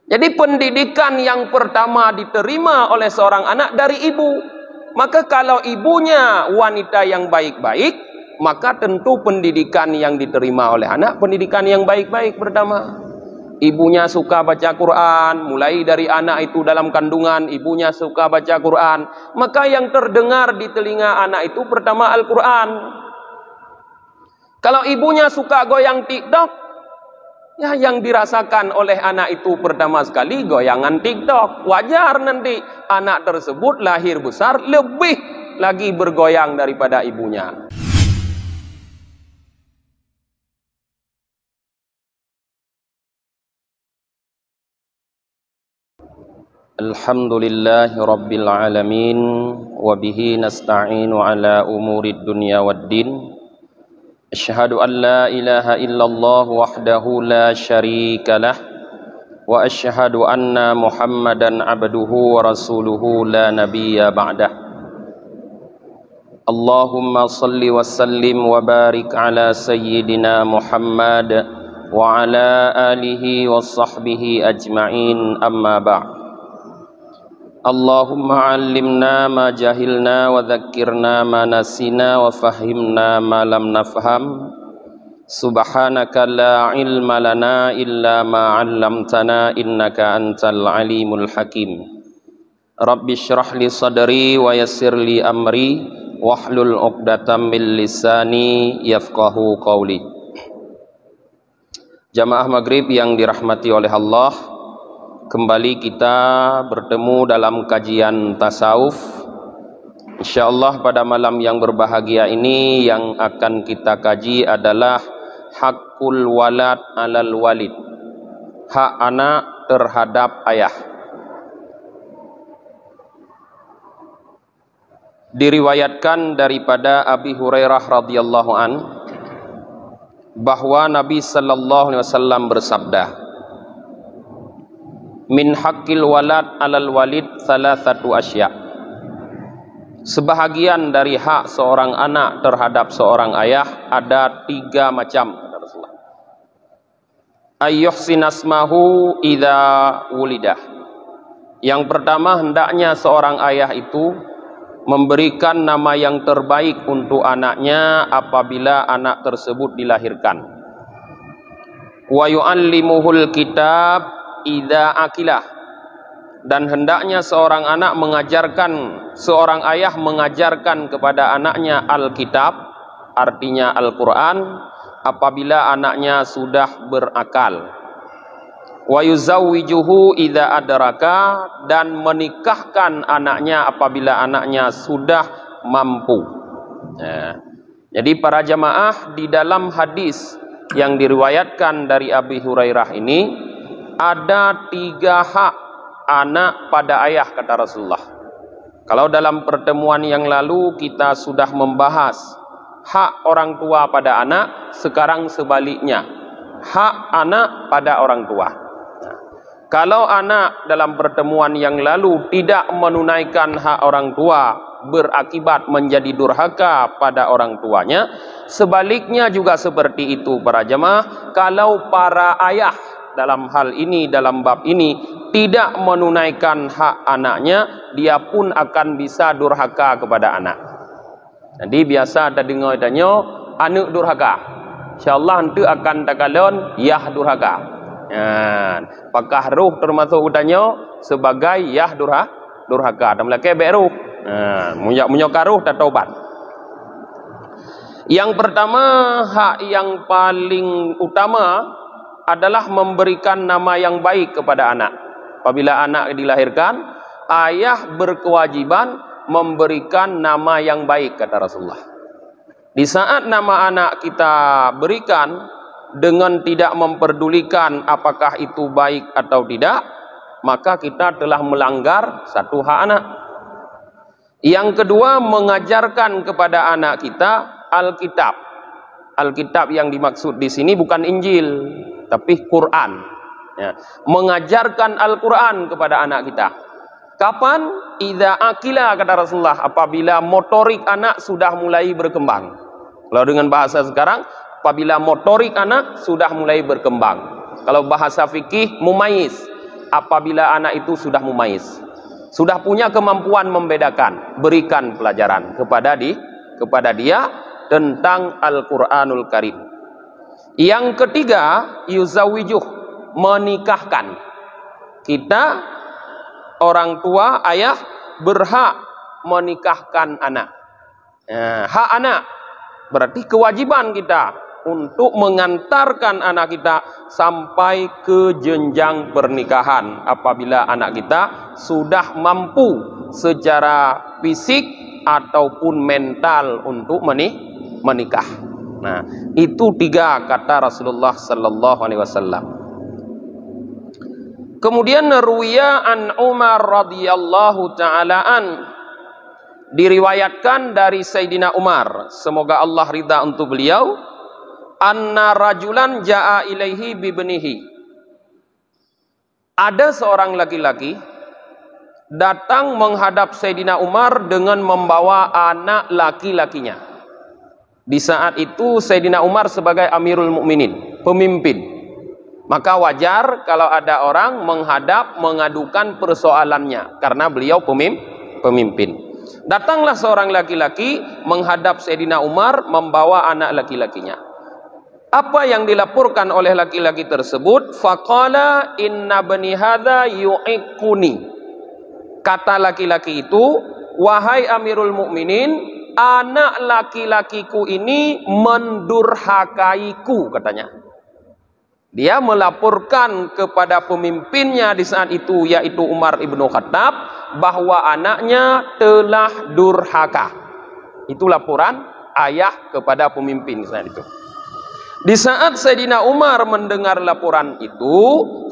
Jadi pendidikan yang pertama diterima oleh seorang anak dari ibu. Maka kalau ibunya wanita yang baik-baik, maka tentu pendidikan yang diterima oleh anak pendidikan yang baik-baik pertama. Ibunya suka baca Quran, mulai dari anak itu dalam kandungan ibunya suka baca Quran, maka yang terdengar di telinga anak itu pertama Al-Quran. Kalau ibunya suka goyang TikTok, ya yang dirasakan oleh anak itu pertama sekali goyangan TikTok. Wajar nanti anak tersebut lahir besar lebih lagi bergoyang daripada ibunya. Alhamdulillahi rabbil alamin, wabihi nasta'inu ala umurid dunya waddin. Asyhadu an la ilaha illallah wahdahu la syarika lah, wa asyhadu anna Muhammadan abduhu wa rasuluhu la nabiyya ba'dah. Allahumma salli wa sallim wa barik ala sayyidina Muhammad wa ala alihi wa sahbihi ajma'in, amma ba'd. Allahumma allimna ma jahilna wa dhakkirna ma nasina wa fahimna ma lam nafham. Subhanaka la ilma lana illa ma 'allamtana innaka antal alimul hakim. Rabbi shrah li sadri wa yassir li amri wahlul 'uqdatam min lisani yafqahu qawli. Jamaah maghrib yang dirahmati oleh Allah, kembali kita bertemu dalam kajian tasawuf. Insyaallah pada malam yang berbahagia ini yang akan kita kaji adalah hakul walad alal walid, hak anak terhadap ayah. Diriwayatkan daripada Abi Hurairah radhiyallahu an bahwa Nabi sallallahu alaihi wasallam bersabda, min haqqil walad alal walid salasatu asya. Sebahagian dari hak seorang anak terhadap seorang ayah ada 3 macam, kata Rasulullah. Ayyuhsinasmahu idza wulidah. Yang pertama, hendaknya seorang ayah itu memberikan nama yang terbaik untuk anaknya apabila anak tersebut dilahirkan. Wa yu'allimuhul kitab idza akilah, dan hendaknya seorang anak seorang ayah mengajarkan kepada anaknya Alkitab, artinya Al-Quran, apabila anaknya sudah berakal. Wa yuzawwijuhu idza adraka, dan menikahkan anaknya apabila anaknya sudah mampu. Jadi para jamaah, di dalam hadis yang diriwayatkan dari Abi Hurairah ini ada 3 hak anak pada ayah, kata Rasulullah. Kalau dalam pertemuan yang lalu kita sudah membahas hak orang tua pada anak, sekarang sebaliknya, hak anak pada orang tua. Kalau anak dalam pertemuan yang lalu tidak menunaikan hak orang tua, berakibat menjadi durhaka pada orang tuanya, sebaliknya juga seperti itu para jemaah. Kalau para ayah dalam hal ini, dalam bab ini, tidak menunaikan hak anaknya, dia pun akan bisa durhaka kepada anak. Jadi biasa ada dengar tanya, anak durhaka, insyaallah nanti akan takalon yah durhaka. Pakah ruh termasuk utanya sebagai yah durhaka. Dan melaka baik ruh. Munyok ruh tak taubat. Yang pertama, hak yang paling utama adalah memberikan nama yang baik kepada anak. Apabila anak dilahirkan, ayah berkewajiban memberikan nama yang baik, kata Rasulullah. Di saat nama anak kita berikan dengan tidak memperdulikan apakah itu baik atau tidak, maka kita telah melanggar satu hak anak. Yang kedua, mengajarkan kepada anak kita Alkitab. Alkitab yang dimaksud di sini bukan Injil, tapi Quran. Mengajarkan Al-Quran kepada anak kita. Kapan? Idza akila, kata Rasulullah, apabila motorik anak sudah mulai berkembang. Kalau dengan bahasa sekarang, apabila motorik anak sudah mulai berkembang. Kalau bahasa fikih, mumayyiz, apabila anak itu sudah mumayyiz, sudah punya kemampuan membedakan, berikan pelajaran kepada dia tentang Al-Qur'anul Karim. Yang ketiga, yuzawijuh, menikahkan. Kita orang tua, ayah berhak menikahkan anak. Hak anak berarti kewajiban kita untuk mengantarkan anak kita sampai ke jenjang pernikahan apabila anak kita sudah mampu secara fisik ataupun mental untuk menikah. Nah, itu 3 kata Rasulullah sallallahu alaihi wasallam. Kemudian ruwiya an Umar radhiyallahu taala an, diriwayatkan dari Sayyidina Umar, semoga Allah ridha untuk beliau, anna rajulan jaa ilaihi bibnihi. Ada seorang laki-laki datang menghadap Sayyidina Umar dengan membawa anak laki-lakinya. Di saat itu Sayyidina Umar sebagai Amirul Mukminin, pemimpin. Maka wajar kalau ada orang menghadap mengadukan persoalannya karena beliau pemimpin. Datanglah seorang laki-laki menghadap Sayyidina Umar membawa anak laki-lakinya. Apa yang dilaporkan oleh laki-laki tersebut? Faqala inna bani hadza yu'iquni. Kata laki-laki itu, wahai Amirul Mukminin, anak laki-lakiku ini mendurhakaiku, katanya. Dia melaporkan kepada pemimpinnya di saat itu, yaitu Umar ibnu Khattab, bahwa anaknya telah durhaka. Itu laporan ayah kepada pemimpin di saat itu. Di saat Sayyidina Umar mendengar laporan itu,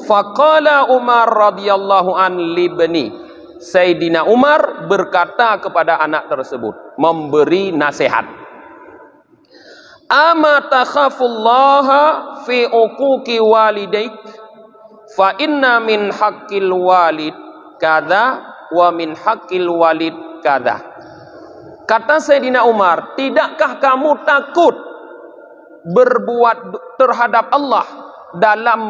faqala Umar radhiyallahu an libni. Sayyidina Umar berkata kepada anak tersebut, memberi nasihat. Ama takhafullaha fi uquqi walidaik fa inna min haqqil walid kadza wa min haqqil walid kadza. Kata Sayyidina Umar, tidakkah kamu takut berbuat terhadap Allah dalam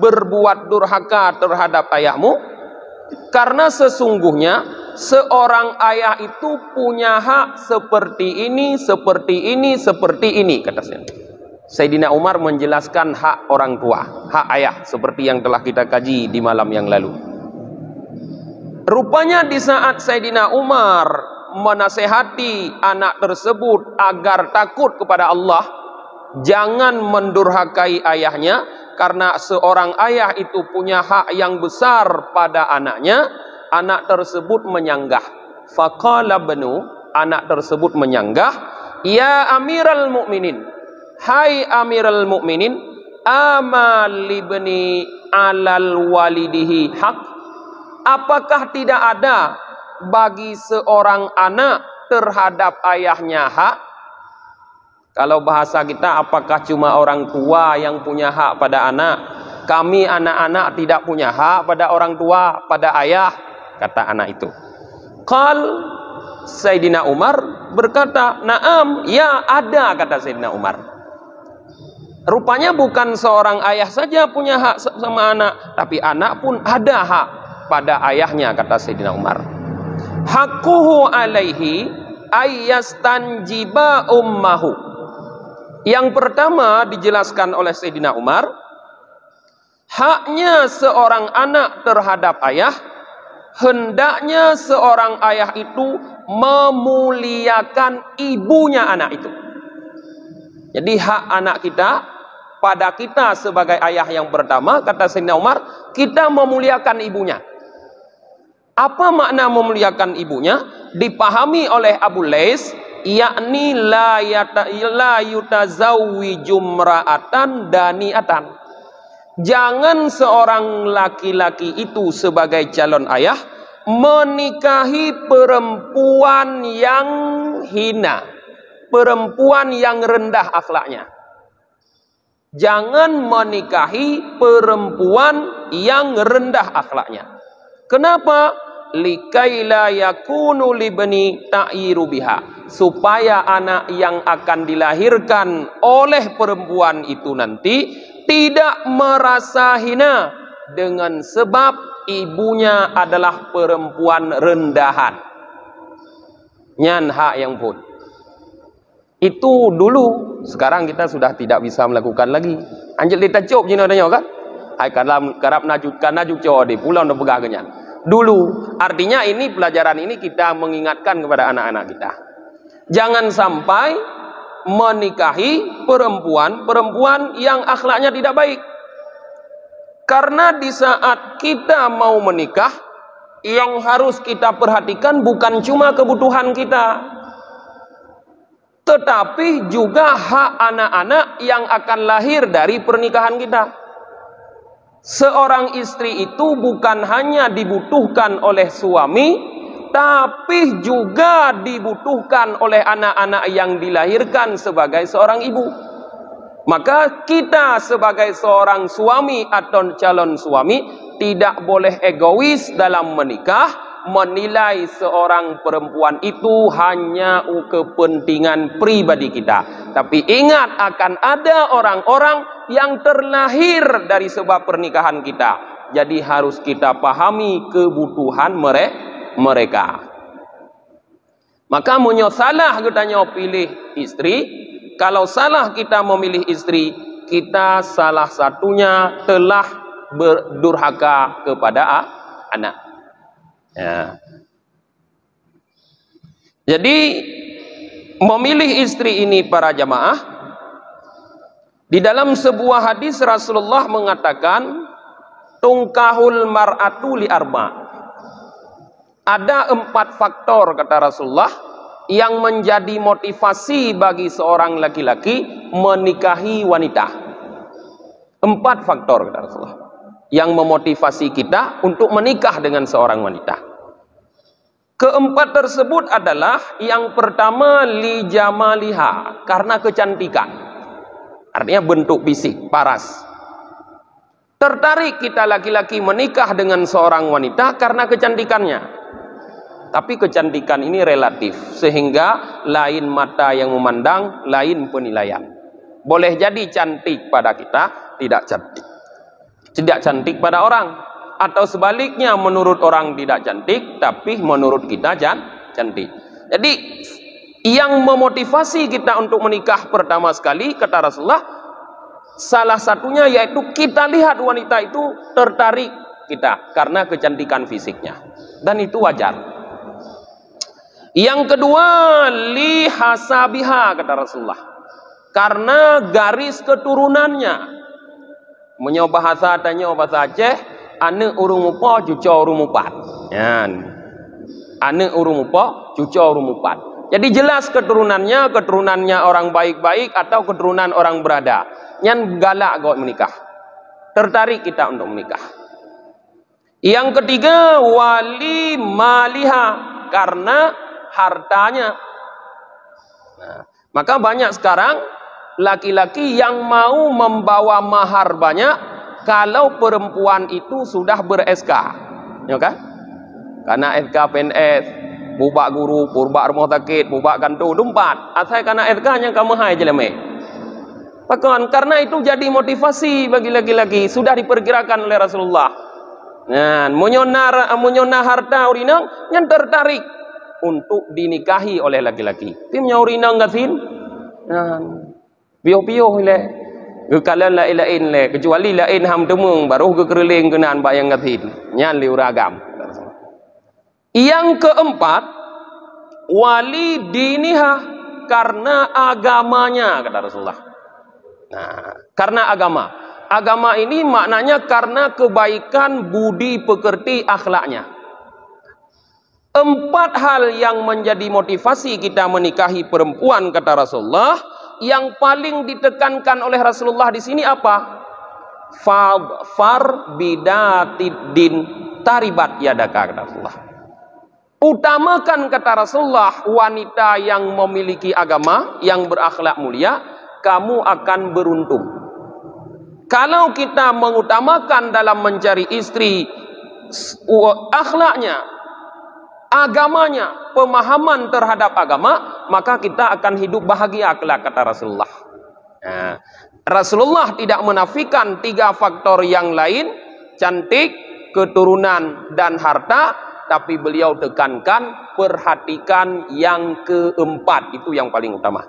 berbuat durhaka terhadap ayahmu? Karena sesungguhnya seorang ayah itu punya hak seperti ini, seperti ini, seperti ini, kata Sayyidina Umar menjelaskan hak orang tua, hak ayah, seperti yang telah kita kaji di malam yang lalu. Rupanya di saat Sayyidina Umar menasehati anak tersebut agar takut kepada Allah, jangan mendurhakai ayahnya, karena seorang ayah itu punya hak yang besar pada anaknya. Anak tersebut menyanggah. Faqala banu, anak tersebut menyanggah, ya Amiral Mukminin, hai Amiral Mukminin, amal libni alal walidihi hak. Apakah tidak ada bagi seorang anak terhadap ayahnya hak? Kalau bahasa kita, apakah cuma orang tua yang punya hak pada anak? Kami anak-anak tidak punya hak pada orang tua, pada ayah, kata anak itu. Qal, Sayyidina Umar berkata, naam, ya ada, kata Sayyidina Umar. Rupanya bukan seorang ayah saja punya hak sama anak, tapi anak pun ada hak pada ayahnya, kata Sayyidina Umar. Haqquhu alaihi ayyastanjiba ummahu. Yang pertama dijelaskan oleh Sayyidina Umar, haknya seorang anak terhadap ayah, hendaknya seorang ayah itu memuliakan ibunya anak itu. Jadi hak anak kita pada kita sebagai ayah yang pertama, kata Sayyidina Umar, kita memuliakan ibunya. Apa makna memuliakan ibunya? Dipahami oleh Abu Lais, yakni la yutazawwiju imra'atan dani'atan. Jangan seorang laki-laki itu sebagai calon ayah menikahi perempuan yang hina, perempuan yang rendah akhlaknya. Jangan menikahi perempuan yang rendah akhlaknya. Kenapa? Likaila yakunu libni ta'iru biha, supaya anak yang akan dilahirkan oleh perempuan itu nanti tidak merasa hina dengan sebab ibunya adalah perempuan rendahan. Nyan hak yang pun. Itu dulu, sekarang kita sudah tidak bisa melakukan lagi. Anjel kita cop jino danyo kan? Hai kalam karap najutkan najuk di pulau no begah kenyan. Dulu, artinya ini pelajaran ini kita mengingatkan kepada anak-anak kita. Jangan sampai menikahi perempuan yang akhlaknya tidak baik. Karena di saat kita mau menikah, yang harus kita perhatikan bukan cuma kebutuhan kita, tetapi juga hak anak-anak yang akan lahir dari pernikahan kita. Seorang istri itu bukan hanya dibutuhkan oleh suami, tapi juga dibutuhkan oleh anak-anak yang dilahirkan sebagai seorang ibu. Maka kita sebagai seorang suami atau calon suami tidak boleh egois dalam menikah, menilai seorang perempuan itu hanya kepentingan pribadi kita. Tapi ingat, akan ada orang-orang yang terlahir dari sebab pernikahan kita. Jadi harus kita pahami kebutuhan mereka. Maka munyo salah kita pilih istri. Kalau salah kita memilih istri, kita salah satunya telah berdurhaka kepada anak. Ya. Jadi memilih istri ini para jamaah, di dalam sebuah hadis Rasulullah mengatakan tungkahul mar'atu li arba. Ada 4 faktor kata Rasulullah yang menjadi motivasi bagi seorang laki-laki menikahi wanita. 4 faktor kata Rasulullah yang memotivasi kita untuk menikah dengan seorang wanita. Keempat tersebut adalah, yang pertama li jamaliha, karena kecantikan. Artinya bentuk fisik, paras. Tertarik kita laki-laki menikah dengan seorang wanita karena kecantikannya. Tapi kecantikan ini relatif, sehingga lain mata yang memandang, lain penilaian. Boleh jadi cantik pada kita, tidak cantik pada orang. Atau sebaliknya, menurut orang tidak cantik, tapi menurut kita cantik. Jadi yang memotivasi kita untuk menikah pertama sekali, kata Rasulullah, salah satunya yaitu kita lihat wanita itu tertarik kita karena kecantikan fisiknya. Dan itu wajar. Yang kedua, li hasabiha, kata Rasulullah, karena garis keturunannya. Menyo bahasa tanya bahasa Aceh, ane urung upa cuca urung upat. Ane urung upa cuca urung upat. Jadi jelas keturunannya orang baik-baik atau keturunan orang berada. Nyan galak kau menikah. Tertarik kita untuk menikah. Yang ketiga, wali maliha, karena hartanya. Nah, maka banyak sekarang laki-laki yang mau membawa mahar banyak kalau perempuan itu sudah ber-SK, ya kan? Karena SK PNS, bubak guru, purbak rumah sakit, bubak kantor, dumpat. Asal karena SK-nya kamu hai jeleme. Bahkan karena itu jadi motivasi bagi laki-laki, sudah diperkirakan oleh Rasulullah. Nah, munyona harta urinang yang tertarik untuk dinikahi oleh laki-laki. Timnya urinang gasin. Nah, pio-pio le. Kalau lain le, kecuali lain ham temung baru ke keriling kenaan bayang gasin. Nyan li uragam. Yang keempat, wali diniha, karena agamanya, kata Rasulullah. Nah, karena agama. Agama ini maknanya karena kebaikan budi pekerti akhlaknya. 4 hal yang menjadi motivasi kita menikahi perempuan, kata Rasulullah. Yang paling ditekankan oleh Rasulullah di sini apa? Far bidatid taribat yadaka, kata Rasulullah. Utamakan, kata Rasulullah, wanita yang memiliki agama, yang berakhlak mulia, kamu akan beruntung. Kalau kita mengutamakan dalam mencari istri akhlaknya, agamanya, pemahaman terhadap agama, maka kita akan hidup bahagia kelak, kata Rasulullah. Nah, Rasulullah tidak menafikan 3 faktor yang lain, cantik, keturunan dan harta, tapi beliau tekankan perhatikan yang keempat, itu yang paling utama.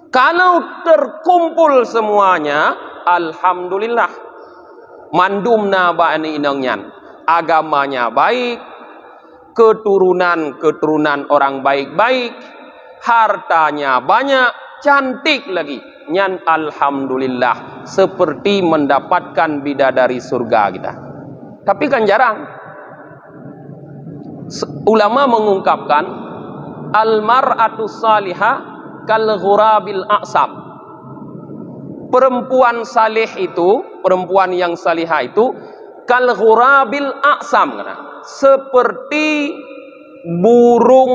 Kalau terkumpul semuanya, alhamdulillah. Mandumna ba'ani inangnya, agamanya baik, keturunan orang baik-baik, hartanya banyak, cantik lagi. Nyan alhamdulillah, seperti mendapatkan bidadari surga kita. Tapi kan jarang. Ulama mengungkapkan al-mar'atu salihah kal ghurabil a'sam. Perempuan salih itu, perempuan yang salihah itu kal ghurabil a'sam, seperti burung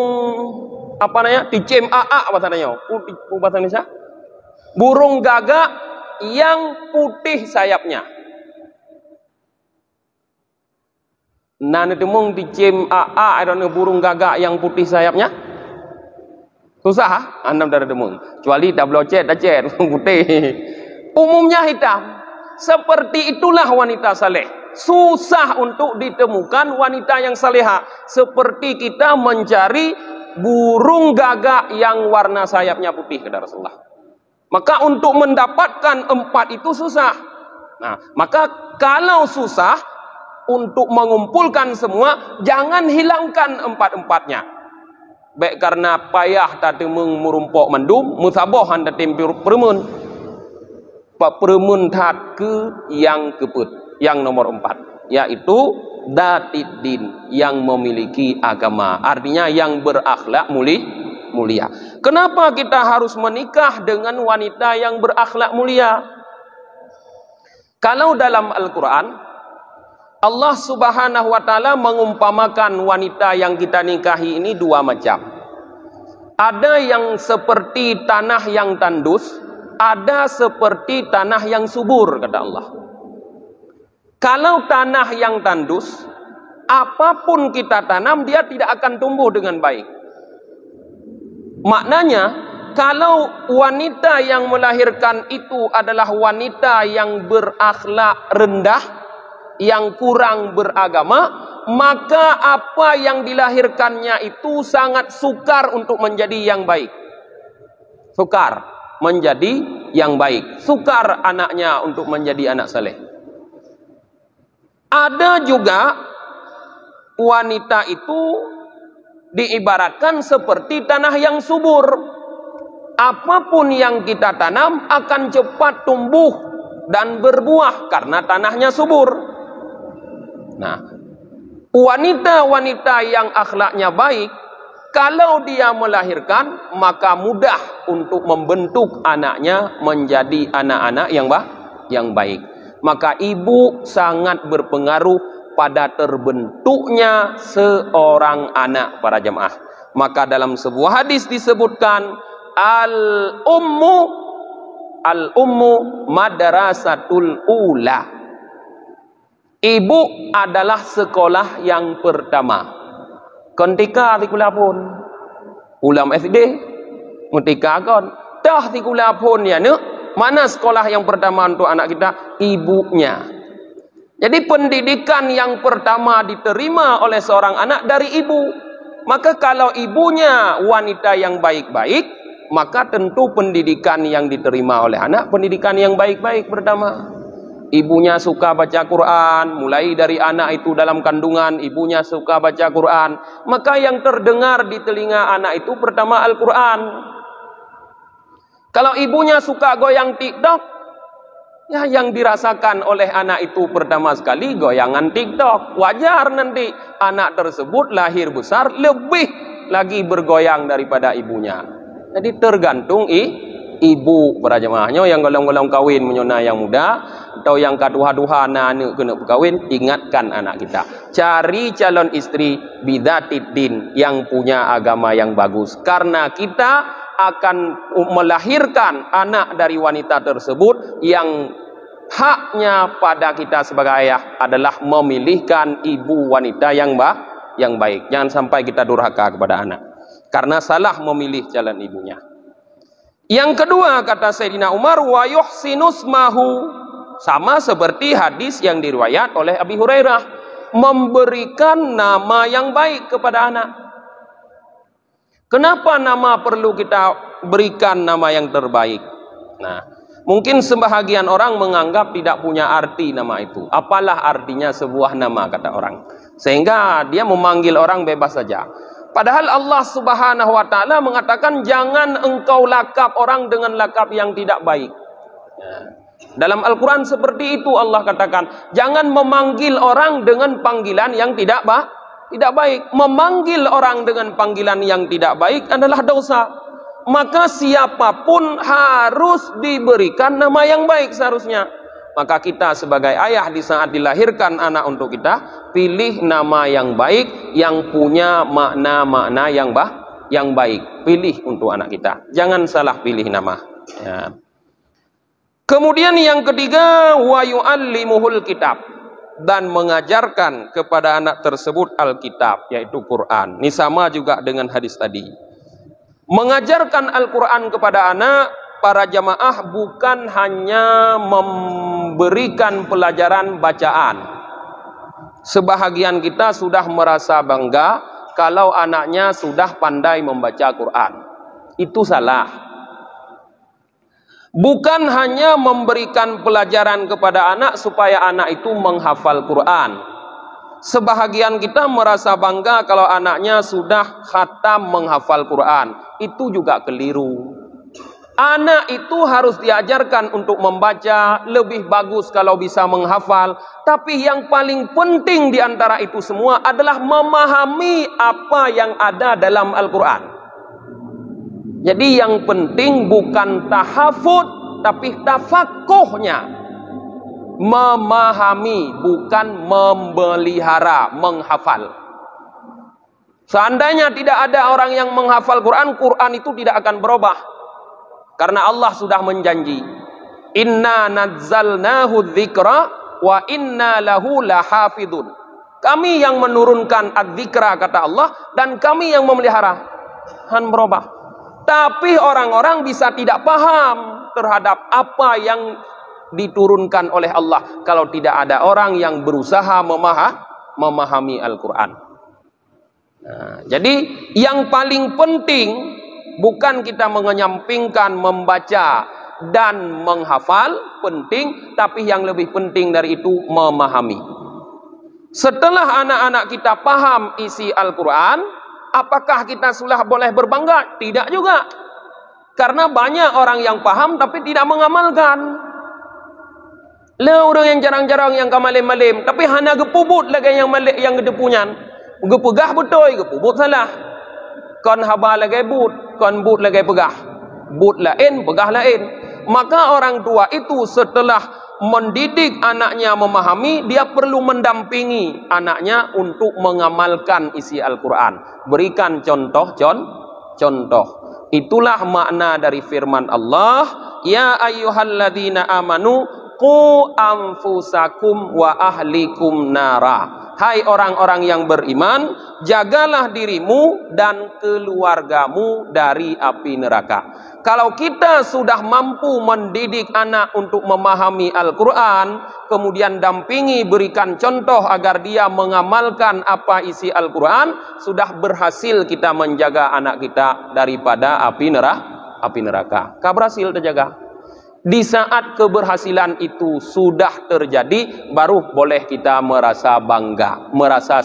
apa namanya? Ticem aa bahasa Indonesia. Burung gagak yang putih sayapnya. Nah, demung dicem ada burung gagak yang putih sayapnya. Susah, anda dari demung. Kecuali dablocet, putih. Umumnya hitam. Seperti itulah wanita saleh. Susah untuk ditemukan wanita yang saleha. Seperti kita mencari burung gagak yang warna sayapnya putih, kata Rasulullah. Maka untuk mendapatkan 4 itu susah. Nah, maka kalau susah untuk mengumpulkan semua, jangan hilangkan 4-4-nya. Baik karena payah tadi merumpok mendum, musabah anda tempur peremun. Pak peremun tat ke yang keput, yang nomor 4, yaitu datiddin, yang memiliki agama. Artinya yang berakhlak mulia. Kenapa kita harus menikah dengan wanita yang berakhlak mulia? Kalau dalam Al-Quran, Allah subhanahu wa ta'ala mengumpamakan wanita yang kita nikahi ini 2 macam. Ada yang seperti tanah yang tandus, ada seperti tanah yang subur, kata Allah. Kalau tanah yang tandus, apapun kita tanam, dia tidak akan tumbuh dengan baik. Maknanya, kalau wanita yang melahirkan itu adalah wanita yang berakhlak rendah, yang kurang beragama, maka apa yang dilahirkannya itu sangat sukar untuk menjadi yang baik. Sukar menjadi yang baik. Sukar anaknya untuk menjadi anak saleh. Ada juga wanita itu diibaratkan seperti tanah yang subur. Apapun yang kita tanam akan cepat tumbuh dan berbuah karena tanahnya subur. Nah, wanita-wanita yang akhlaknya baik, kalau dia melahirkan, maka mudah untuk membentuk anaknya menjadi anak-anak yang baik. Maka ibu sangat berpengaruh pada terbentuknya seorang anak, para jemaah. Maka dalam sebuah hadis disebutkan, al-ummu madrasatul ula. Ibu adalah sekolah yang pertama. Ketika tikula pun ulam SD, ketika kon dah tikula pun ya ne, mana sekolah yang pertama untuk anak kita? Ibunya. Jadi pendidikan yang pertama diterima oleh seorang anak dari ibu. Maka kalau ibunya wanita yang baik-baik, maka tentu pendidikan yang diterima oleh anak pendidikan yang baik-baik pertama. Ibunya suka baca Quran, mulai dari anak itu dalam kandungan, ibunya suka baca Quran, maka yang terdengar di telinga anak itu pertama Al-Quran. Kalau ibunya suka goyang TikTok, ya yang dirasakan oleh anak itu pertama sekali goyangan TikTok. Wajar nanti anak tersebut lahir besar lebih lagi bergoyang daripada ibunya. Jadi tergantung ibu para jemaahnya yang golong-golong kawin menyona yang muda atau yang kaduha-duha anak kena berkawin, ingatkan anak kita, cari calon istri bidzatiddin yang punya agama yang bagus, karena kita akan melahirkan anak dari wanita tersebut yang haknya pada kita sebagai ayah adalah memilihkan ibu wanita yang baik. Jangan sampai kita durhaka kepada anak karena salah memilih calon ibunya. Yang kedua, kata Sayyidina Umar, wa yuhsinus mahu, sama seperti hadis yang diriwayat oleh Abi Hurairah. memberikan nama yang baik kepada anak. Kenapa nama perlu kita berikan nama yang terbaik? Nah, mungkin sebahagian orang menganggap tidak punya arti nama itu. Apalah artinya sebuah nama, kata orang. Sehingga dia memanggil orang bebas saja. Padahal Allah Subhanahu wa taala mengatakan jangan engkau lakap orang dengan lakap yang tidak baik. Dalam Al-Quran seperti itu Allah katakan, jangan memanggil orang dengan panggilan yang tidak baik. Memanggil orang dengan panggilan yang tidak baik adalah dosa. Maka siapapun harus diberikan nama yang baik seharusnya. Maka kita sebagai ayah di saat dilahirkan anak untuk kita, pilih nama yang baik, yang punya makna-makna yang baik. Pilih untuk anak kita. Jangan salah pilih nama. Ya. Kemudian yang ketiga, wa yu'allimuhul kitab, dan mengajarkan kepada anak tersebut Alkitab, yaitu Quran. Ini sama juga dengan hadis tadi. Mengajarkan Al-Quran kepada anak, para jamaah, bukan hanya memberikan pelajaran bacaan. Sebahagian kita sudah merasa bangga kalau anaknya sudah pandai membaca Quran. Itu salah. Bukan hanya memberikan pelajaran kepada anak supaya anak itu menghafal Quran. Sebahagian kita merasa bangga kalau anaknya sudah khatam menghafal Quran. Itu juga keliru. Anak itu harus diajarkan untuk membaca, lebih bagus kalau bisa menghafal. Tapi yang paling penting di antara itu semua adalah memahami apa yang ada dalam Al-Quran. Jadi yang penting bukan tahafud, tapi tafaqquhnya. Memahami, bukan memelihara, menghafal. Seandainya tidak ada orang yang menghafal Quran, Quran itu tidak akan berubah. Karena Allah sudah menjanji, inna nazzalnahu dzikra wa inna lahu lahafidun. Kami yang menurunkan adzikra, kata Allah, dan kami yang memelihara. Han berubah. Tapi orang-orang bisa tidak paham terhadap apa yang diturunkan oleh Allah kalau tidak ada orang yang berusaha memahami Al-Quran. Nah, jadi yang paling penting bukan kita mengenyampingkan membaca dan menghafal, penting, tapi yang lebih penting dari itu memahami. Setelah anak-anak kita paham isi Al-Quran, apakah kita sudah boleh berbangga? Tidak juga. Karena banyak orang yang paham tapi tidak mengamalkan. Lah orang yang jarang-jarang yang kamalim-malim, tapi hanya gepubut lagi yang malik yang gedepunyan. Gepegah betul, gepubut salah. Kon haba lagi but, kon but lagi pegah. But lain, pegah lain. Maka orang tua itu setelah mendidik anaknya memahami, dia perlu mendampingi anaknya untuk mengamalkan isi Al-Quran. Berikan contoh. Itulah makna dari firman Allah, ya ayyuhalladzina amanu qu anfusakum wa ahlikum nara. Hai orang-orang yang beriman, jagalah dirimu dan keluargamu dari api neraka. Kalau kita sudah mampu mendidik anak untuk memahami Al-Quran, kemudian dampingi, berikan contoh agar dia mengamalkan apa isi Al-Quran, sudah berhasil kita menjaga anak kita daripada api neraka. Berhasil terjaga. Di saat keberhasilan itu sudah terjadi, baru boleh kita merasa bangga, merasa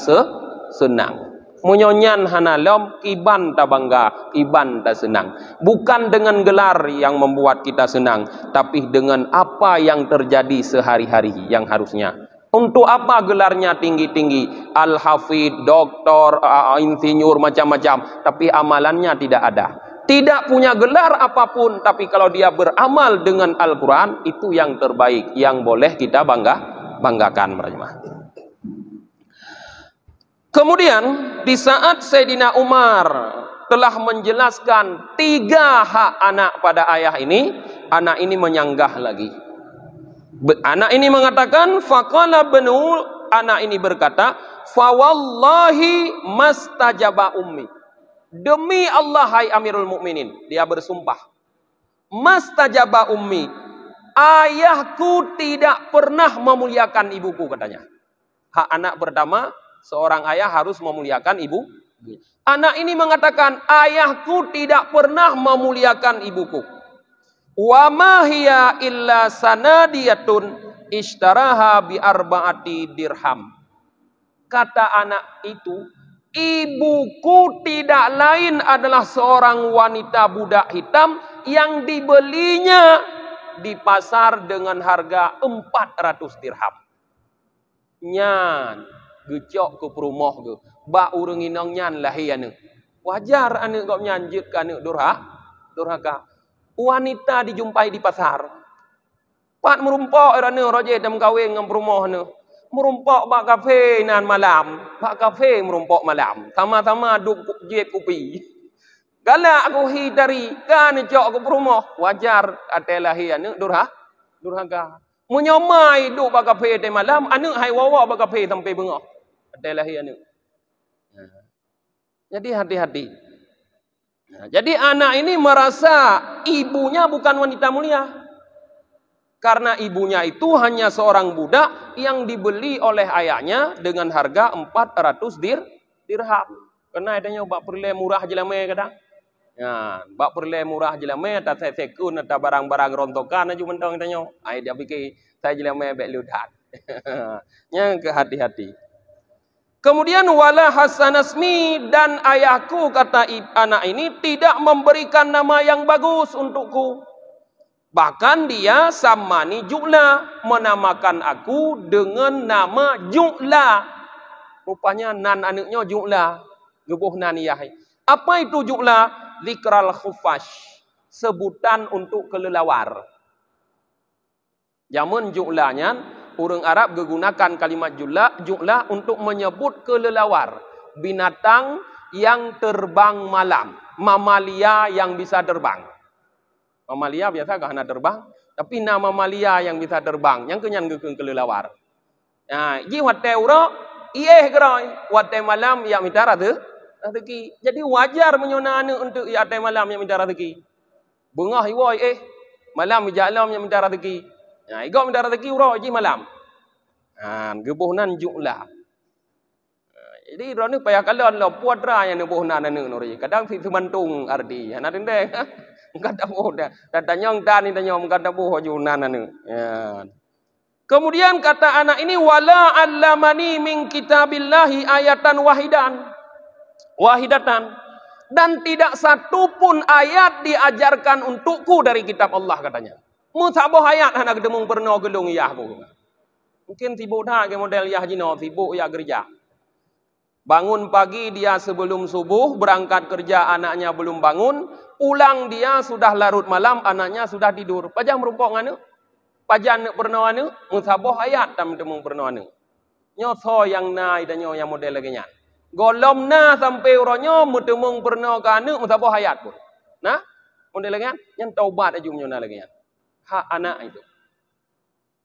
senang. Munyonyan hanalom, iban ta bangga, iban ta senang. Bukan dengan gelar yang membuat kita senang, tapi dengan apa yang terjadi sehari-hari yang harusnya. Untuk apa gelarnya tinggi-tinggi, al-hafid, doktor, insinyur, macam-macam, tapi amalannya tidak ada. Tidak punya gelar apapun, tapi kalau dia beramal dengan Al-Quran, itu yang terbaik, yang boleh kita banggakan. Kemudian di saat Sayyidina Umar telah menjelaskan 3 hak anak pada ayah ini, anak ini menyanggah lagi. Anak ini mengatakan, faqala banu, anak ini berkata, fa wallahi mastajaba ummi. Demi Allah, hai Amirul Mukminin, dia bersumpah, mastajaba ummi, ayahku tidak pernah memuliakan ibuku, katanya. Hak anak pertama, seorang ayah harus memuliakan ibu. Anak ini mengatakan, ayahku tidak pernah memuliakan ibuku. Wa ma hiya illa sanadiyatun ishtaraha bi arba'ati dirham. Kata anak itu, ibuku tidak lain adalah seorang wanita budak hitam yang dibelinya di pasar dengan harga 400 dirham. Nyan, gecok ke perumah ke. Bak urang inang nyan lahir ane. Wajar ane kau nyanjut ke ane durhaka. Wanita dijumpai di pasar. Pat merumpok ane roje dam kawin ngam perumah ane. Merumpok bak kafe nan malam. Bak kafe merumpok malam. Sama-sama duk jep kopi. Galak aku hidari kan jok ke perumah. Wajar ate lahir ane durhaka. Menyamai duk bak kafe te malam, ane hai wawa bak kafe sampai bengah. Ate lahir ane. Jadi hati-hati. Jadi anak ini merasa ibunya bukan wanita mulia. Karena ibunya itu hanya seorang budak yang dibeli oleh ayahnya dengan harga 400 dirham. Karena adanya bak perle murah jelame kadang. Ya, bak perle murah jelame tak sekun atau barang-barang rontokan aja mentong tanya. Ai dia fikir saya jelame bek ludat. Nya hati-hati. Kemudian wala hasanasmi, dan ayahku kata anak ini tidak memberikan nama yang bagus untukku. Bahkan dia samani Ju'la, menamakan aku dengan nama Ju'la. Rupanya nan anaknya Ju'la, gebuh nan yahai. Apa itu Ju'la? Zikral khufash, sebutan untuk kelelawar. Zaman Ju'lanya, orang Arab menggunakan kalimat Ju'la untuk menyebut kelelawar. Binatang yang terbang malam. Mamalia yang bisa terbang. Mamalia biasa gak hanya terbang. Tapi nama mamalia yang bisa terbang. Yang kenyan kelelawar. Nah, ji watte uro, ieh geroi. Watte malam yang minta rezeki. Jadi wajar menyonana untuk watte malam yang minta rezeki. Bengah iwoi malam jalam yang minta rezeki. Nah, igok minta rezeki uro ji malam. Gebuhnan Ju'la. Jadi roni payah kalon lo puadra yang gebuhnan anu nori. Kadang si semantung arti. Ana dendeng. Kata boh dah. Tanyong dan ni tanyong kata boh junan anu. Ya. Kemudian kata anak ini wala allamani min kitabillahi ayatan wahidatan. Dan tidak satu pun ayat diajarkan untukku dari kitab Allah katanya. Musabah ayat anak demung pernah gelung yahku. Mungkin sibuk dah ke model yahjino, sibuk ya kerja. Bangun pagi dia sebelum subuh, berangkat kerja anaknya belum bangun, pulang dia sudah larut malam, anaknya sudah tidur. Pajang merumpok nganu? Pajang pernah anu? Musabah ayat tam demung pernah anu. Nyoso yang nai dan yang model lagi nya. Golom na sampai uronyo mutemung pernah kanu musabah ayat pun. Nah, model lagi yang taubat aja nyona lagi nya. Hak anak itu.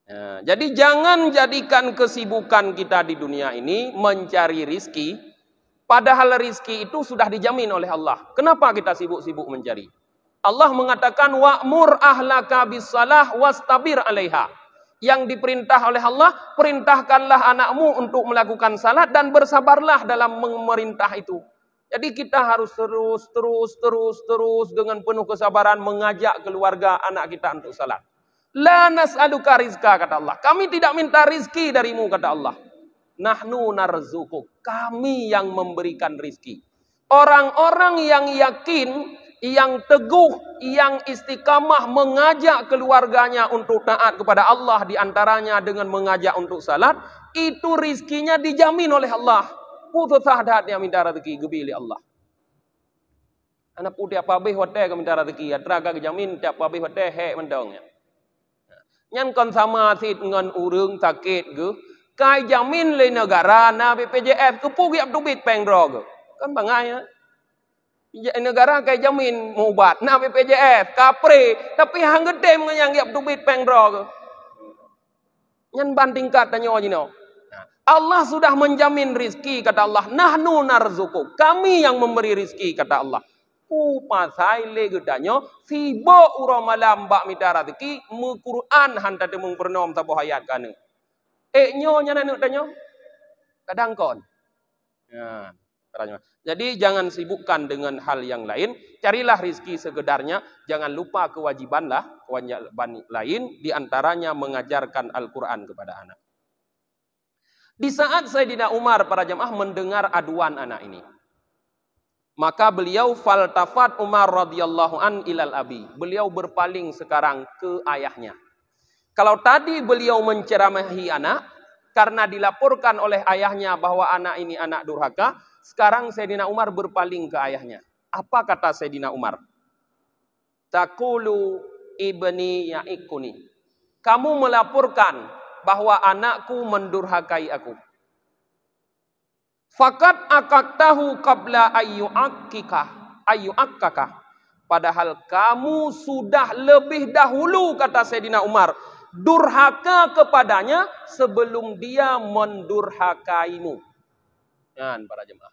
Ya, jadi jangan jadikan kesibukan kita di dunia ini mencari rizki, padahal rizki itu sudah dijamin oleh Allah. Kenapa kita sibuk-sibuk mencari? Allah mengatakan wa'mur ahlaka bis-shalah wastabir 'alaiha. Yang diperintah oleh Allah, perintahkanlah anakmu untuk melakukan salat dan bersabarlah dalam memerintah itu. Jadi kita harus terus dengan penuh kesabaran mengajak keluarga anak kita untuk salat. La nas'aluka rizqa kata Allah. Kami tidak minta rizki darimu kata Allah. Nahnu narzuquk. Kami yang memberikan rizki. Orang-orang yang yakin, yang teguh, yang istiqamah mengajak keluarganya untuk taat kepada Allah, diantaranya dengan mengajak untuk salat, itu rizkinya dijamin oleh Allah. Putus sahadat yang minta rezeki gebili Allah. Anak putih apa bih hotel ke minta rezeki, atraga kejamin tiap apa bih hotel hek mendongnya. Nyan kon sama sit ngan urung sakit ge, kai jamin le negara na BPJS ke pugi abdu bit pengro ge. Kan bangai ya. Negara kai jamin mubat na BPJS kapre, tapi hang gede yang abdu bit pengro ge. Nyan bandingkat tanyo jino. Allah sudah menjamin rizki, kata Allah. Nahnu narzuquk. Kami yang memberi rizki, kata Allah. Pasai le gedanya, sibuk ura malam bak minta rezeki, Quran hanta demung pernom tabuh ayat kana. Nyo nyana nuk tanyo. kadang kon. Ya, jadi jangan sibukkan dengan hal yang lain, carilah rizki sekedarnya, jangan lupa kewajiban lain, diantaranya mengajarkan Al-Quran kepada anak. Di saat Sayyidina Umar para jamaah mendengar aduan anak ini, maka beliau faltafat Umar radhiyallahu an ilal abi, beliau berpaling sekarang ke ayahnya. Kalau tadi beliau menceramahi anak, karena dilaporkan oleh ayahnya bahwa anak ini anak durhaka, sekarang Sayyidina Umar berpaling ke ayahnya. Apa kata Sayyidina Umar? Taqulu ibni ya'ikuni. Kamu melaporkan bahwa anakku mendurhakai aku. Fakat akaktahu qabla ayyu'akkaka. Padahal kamu sudah lebih dahulu, kata Sayyidina Umar, durhaka kepadanya sebelum dia mendurhakaimu. Yan para jemaah.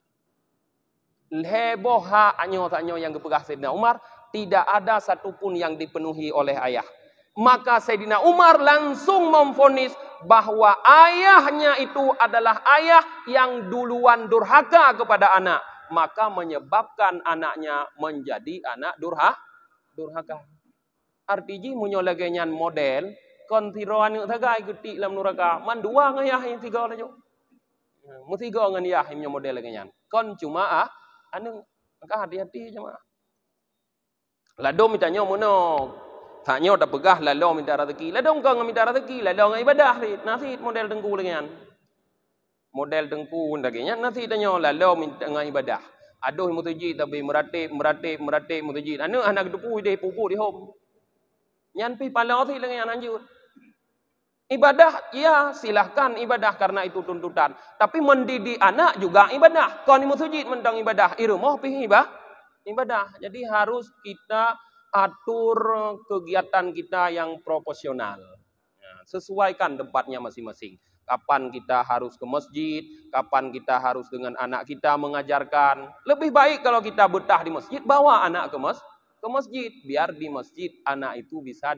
Leboha anyo yang kepegah Sayyidina Umar, tidak ada satupun yang dipenuhi oleh ayah. Maka Sayyidina Umar langsung memvonis bahwa ayahnya itu adalah ayah yang duluan durhaka kepada anak, maka menyebabkan anaknya menjadi anak durhaka. Artinya munyolegenyan model kon tiroan tagai geti lam nuraka man dua ngayah yang tiga lajo. Mutiga ngan yah imnya model genyan. Kon cuma anu angka hati-hati cuma. Lado mitanya mono. Tanyo dak pegah lalo minta rezeki. Lado engkau minta rezeki, lado ngai ibadah nasi model dengku lengan. Model dengku ndagenya nasi tanyo lalo minta ngai ibadah. Aduh mutuji tapi meratip mutuji. Anu anak dupu deh pupu di hom. Nyan pi palau si lengan anjur. Ibadah, ya silahkan ibadah karena itu tuntutan. Tapi mendidik anak juga ibadah. Kau ni musujid mentang ibadah. Irumah pih ibadah. Jadi harus kita atur kegiatan kita yang proporsional. Sesuaikan tempatnya masing-masing. Kapan kita harus ke masjid, kapan kita harus dengan anak kita mengajarkan. Lebih baik kalau kita betah di masjid, bawa anak ke masjid. Biar di masjid anak itu bisa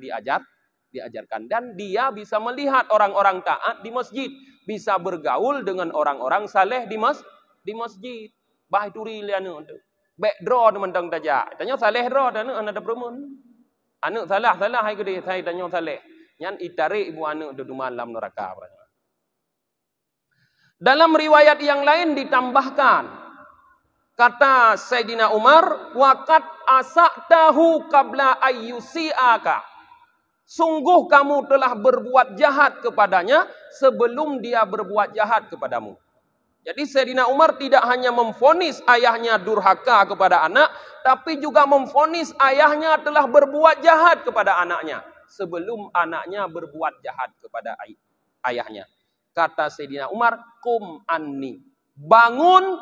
diajarkan dan dia bisa melihat orang-orang taat di masjid, bisa bergaul dengan orang-orang saleh di masjid. Bah turi lianu backdraw mentang taja. Tanya saleh draw dan ada perumun. Anu salah hai gede saya tanya saleh. Nyan itari ibu anu dudu malam neraka. Dalam riwayat yang lain ditambahkan kata Sayyidina Umar, waqad asaqtahu qabla ayyusi'aka. Sungguh kamu telah berbuat jahat kepadanya sebelum dia berbuat jahat kepadamu. Jadi Sayyidina Umar tidak hanya memvonis ayahnya durhaka kepada anak, tapi juga memvonis ayahnya telah berbuat jahat kepada anaknya sebelum anaknya berbuat jahat kepada ayahnya. Kata Sayyidina Umar, kum anni, bangun,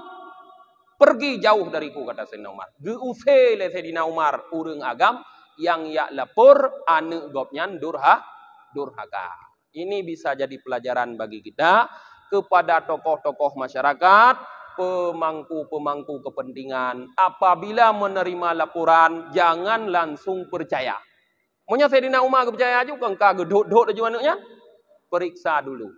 pergi jauh dariku, kata Sayyidina Umar. Geuse le Sayyidina Umar urang agam yang ya lapor anu gopnyan durhaka. Ini bisa jadi pelajaran bagi kita kepada tokoh-tokoh masyarakat, pemangku-pemangku kepentingan. Apabila menerima laporan, jangan langsung percaya. Maunya Sayyidina Umar percaya juga engkau gedut-gedut aja anaknya. Periksa dulu.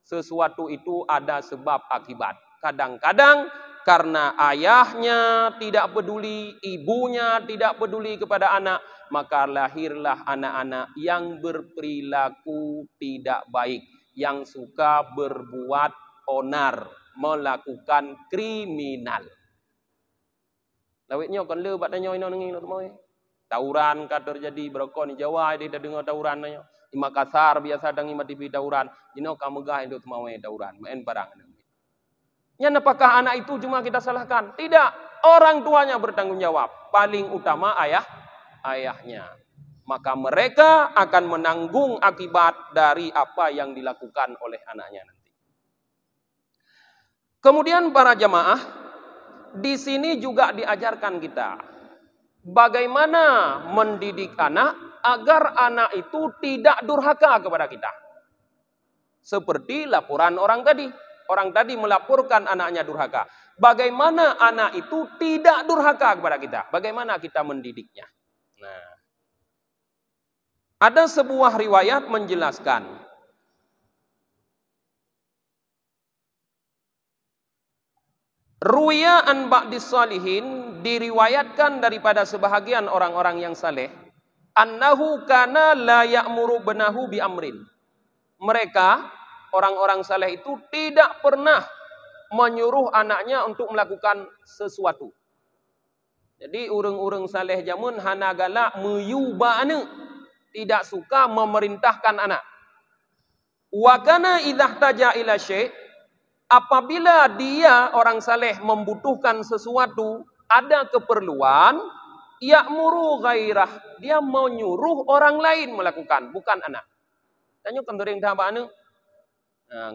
Sesuatu itu ada sebab akibat. Kadang-kadang karena ayahnya tidak peduli, ibunya tidak peduli kepada anak, maka lahirlah anak-anak yang berperilaku tidak baik, yang suka berbuat onar, melakukan kriminal. Lawitnya kan le batanya ino nengi lo moy. Tawuran ka terjadi berokon di Jawa dia dengar tawuran nanya. Di Makassar biasa dengi mati tawuran, dino kamegah itu mau tawuran, main barang. Yang apakah anak itu cuma kita salahkan? Tidak, orang tuanya bertanggung jawab. Paling utama ayahnya. Maka mereka akan menanggung akibat dari apa yang dilakukan oleh anaknya nanti. Kemudian para jamaah, di sini juga diajarkan kita bagaimana mendidik anak agar anak itu tidak durhaka kepada kita. Seperti laporan orang tadi. Orang tadi melaporkan anaknya durhaka. Bagaimana anak itu tidak durhaka kepada kita? Bagaimana kita mendidiknya? Nah, ada sebuah riwayat menjelaskan Ruya an ba'dis salihin, diriwayatkan daripada sebahagian orang-orang yang saleh, annahu kana la ya'muru benahu bi amrin. Mereka, orang-orang saleh itu tidak pernah menyuruh anaknya untuk melakukan sesuatu. Jadi urang-urang saleh jamun hana galak meyuba anak, tidak suka memerintahkan anak. Wa kana idza taja ila syai', apabila dia orang saleh membutuhkan sesuatu, ada keperluan, ya'muru ghairah, dia mau nyuruh orang lain melakukan, bukan anak. Tanya kan tering dah anu.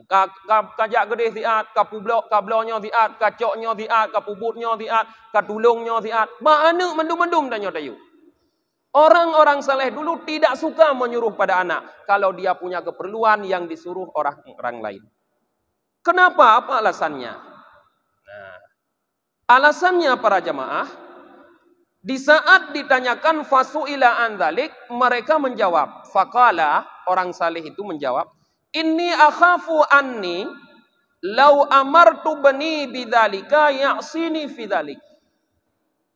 Kajak gede ziat, kablonyo ziat, kacoknyo ziat, kapubutnyo ziat, katulungnya ziat. Mana mendum-mendum tanya tayu. Orang-orang saleh dulu tidak suka menyuruh pada anak kalau dia punya keperluan yang disuruh orang lain. Kenapa? Apa alasannya? Nah, alasannya para jamaah, di saat ditanyakan fasuila an dzalik, mereka menjawab. Faqala, orang saleh itu menjawab, inni akhafu anni law amartu bani bidzalika ya'sini fi dzalik.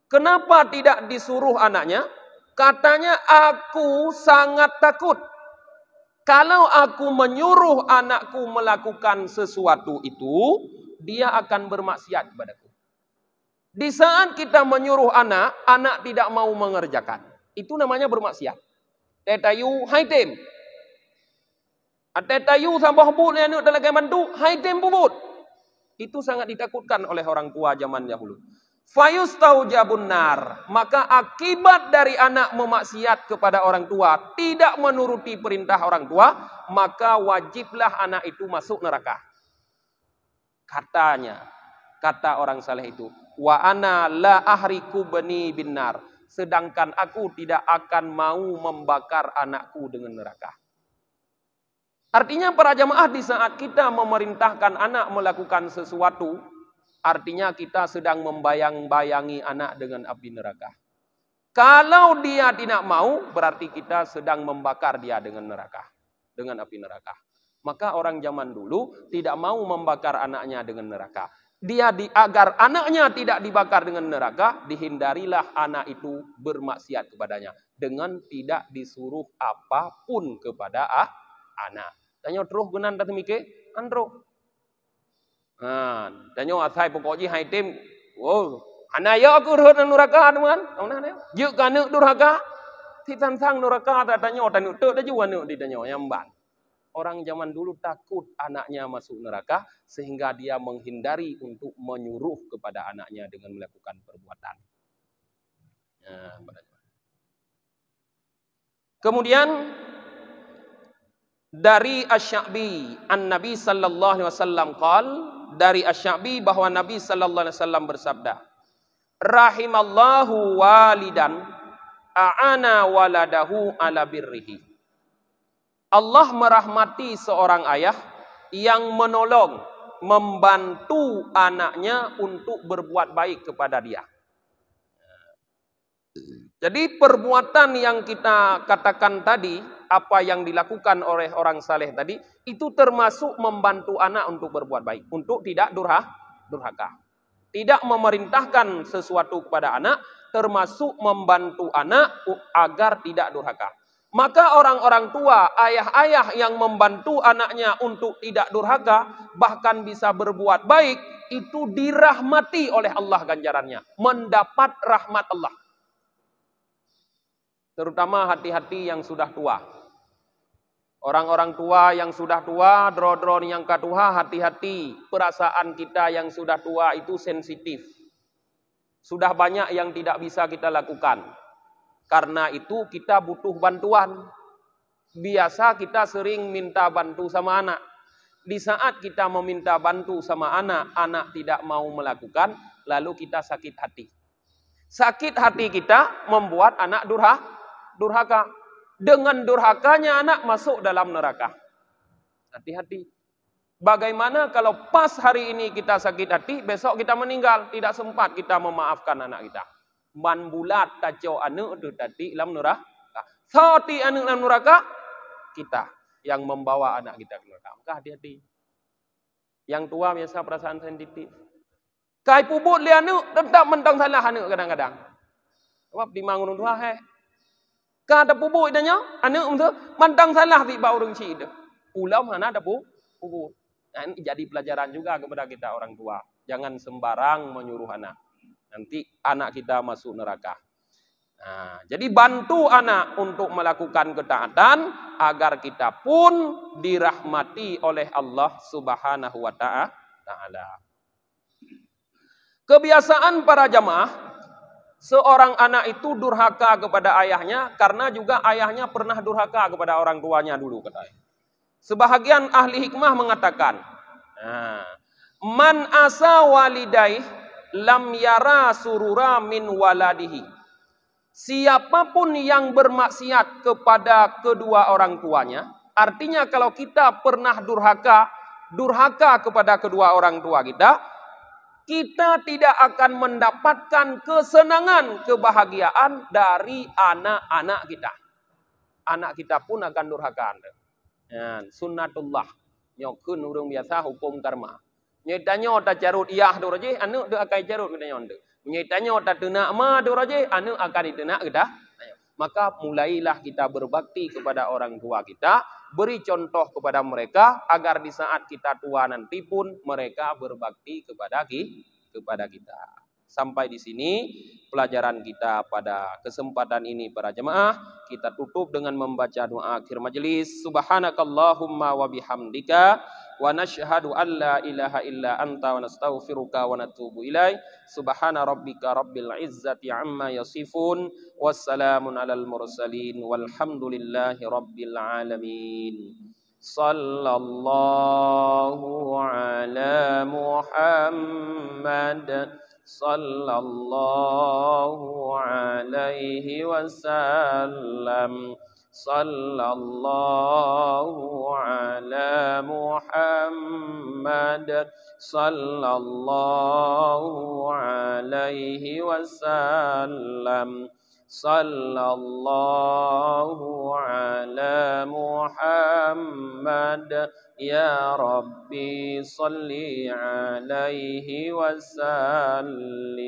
Kenapa tidak disuruh anaknya? Katanya, aku sangat takut kalau aku menyuruh anakku melakukan sesuatu itu, dia akan bermaksiat kepadaku. Di saat kita menyuruh anak, anak tidak mau mengerjakan. Itu namanya bermaksiat. Tetayu haitem. Tetayu sambah bud yang nak dalam mantu, haitem bubut. Itu sangat ditakutkan oleh orang tua zaman dahulu. Fayustaujabun nar, maka akibat dari anak memaksiat kepada orang tua, tidak menuruti perintah orang tua, maka wajiblah anak itu masuk neraka. Kata orang saleh itu, wa ana la ahriku bani binnar, sedangkan aku tidak akan mau membakar anakku dengan neraka. Artinya para jamaah, di saat kita memerintahkan anak melakukan sesuatu, artinya kita sedang membayang-bayangi anak dengan api neraka. Kalau dia tidak mau, berarti kita sedang membakar dia dengan neraka, dengan api neraka. Maka orang zaman dulu tidak mau membakar anaknya dengan neraka. Agar anaknya tidak dibakar dengan neraka, dihindarilah anak itu bermaksiat kepadanya dengan tidak disuruh apapun kepada anak. Tanya terus gunan tak mikir, andro. Tanya asai pokoknya haitem. Oh, anaya aku urut neraka teman. Tauna dia. Juk kana durhaka. Si tantang neraka tanya tanu tu dah juga nu ditanya nyamban. Orang zaman dulu takut anaknya masuk neraka sehingga dia menghindari untuk menyuruh kepada anaknya dengan melakukan perbuatan. Kemudian dari Asy-Sya'bi an-Nabi sallallahu alaihi wasallam qala, dari Asy-Sya'bi bahwa Nabi sallallahu alaihi wasallam bersabda, rahimallahu walidan a'ana waladahu ala birrihi. Allah merahmati seorang ayah yang menolong, membantu anaknya untuk berbuat baik kepada dia. Jadi perbuatan yang kita katakan tadi, apa yang dilakukan oleh orang saleh tadi, itu termasuk membantu anak untuk berbuat baik, untuk tidak durhaka. Tidak memerintahkan sesuatu kepada anak, termasuk membantu anak agar tidak durhaka. Maka orang-orang tua, ayah-ayah yang membantu anaknya untuk tidak durhaka, bahkan bisa berbuat baik, itu dirahmati oleh Allah ganjarannya. Mendapat rahmat Allah. Terutama hati-hati yang sudah tua. Orang-orang tua yang sudah tua, dro-dro yang katuha, hati-hati. Perasaan kita yang sudah tua itu sensitif. Sudah banyak yang tidak bisa kita lakukan. Karena itu kita butuh bantuan. Biasa kita sering minta bantu sama anak. Di saat kita meminta bantu sama anak, anak tidak mau melakukan, lalu kita sakit hati. Sakit hati kita membuat anak durhaka. Dengan durhakanya anak masuk dalam neraka. Hati-hati. Bagaimana kalau pas hari ini kita sakit hati, besok kita meninggal, tidak sempat kita memaafkan anak kita. Man bulat taco anu tu tadi dalam neraka. Sati anu dalam neraka, kita yang membawa anak kita ke neraka. Maka hati-hati. Yang tua biasa perasaan sensitif. Kai pubut li anu tetap mentang salah anu kadang-kadang. Sebab di mangun tu hai. Ka ada pubut danya anu tu mentang salah ti ba urang ci itu. Ulam hana ada pubut. Nah, ini jadi pelajaran juga kepada kita orang tua. Jangan sembarang menyuruh anak. Nanti anak kita masuk neraka. Nah, jadi bantu anak untuk melakukan ketaatan agar kita pun dirahmati oleh Allah Subhanahu wa taala. Kebiasaan para jamaah, seorang anak itu durhaka kepada ayahnya karena juga ayahnya pernah durhaka kepada orang tuanya dulu katanya. Sebahagian ahli hikmah mengatakan, man asa walidai lam yara surura min waladihi. Siapapun yang bermaksiat kepada kedua orang tuanya, artinya kalau kita pernah durhaka kepada kedua orang tua kita tidak akan mendapatkan kesenangan, kebahagiaan dari anak-anak kita. Anak kita pun akan durhaka. Sunnatullah. Nyokun urang biasa hukum karma. Nyetanya ta carut iyah do raje, anu de akai carut kita nyonde. Nyetanya ta tenak ma do raje, anu akan ditenak kita. Maka mulailah kita berbakti kepada orang tua kita, beri contoh kepada mereka agar di saat kita tua nanti pun mereka berbakti kepada kita. Sampai di sini pelajaran kita pada kesempatan ini para jemaah. Kita tutup dengan membaca doa akhir majelis. Subhanakallahumma wa bihamdika wa nashhadu an la ilaha illa anta wa nastaghfiruka wa natubu ilaik. Subhana rabbika rabbil izzati amma yasifun. Wassalamun alal mursalin walhamdulillahi rabbil alamin. Sallallahu ala Muhammad sallallahu alaihi wasallam. Sallallahu ala Muhammad sallallahu alaihi wasallam. Sallallahu ala Muhammad ya Rabbi salli alaihi wasallim.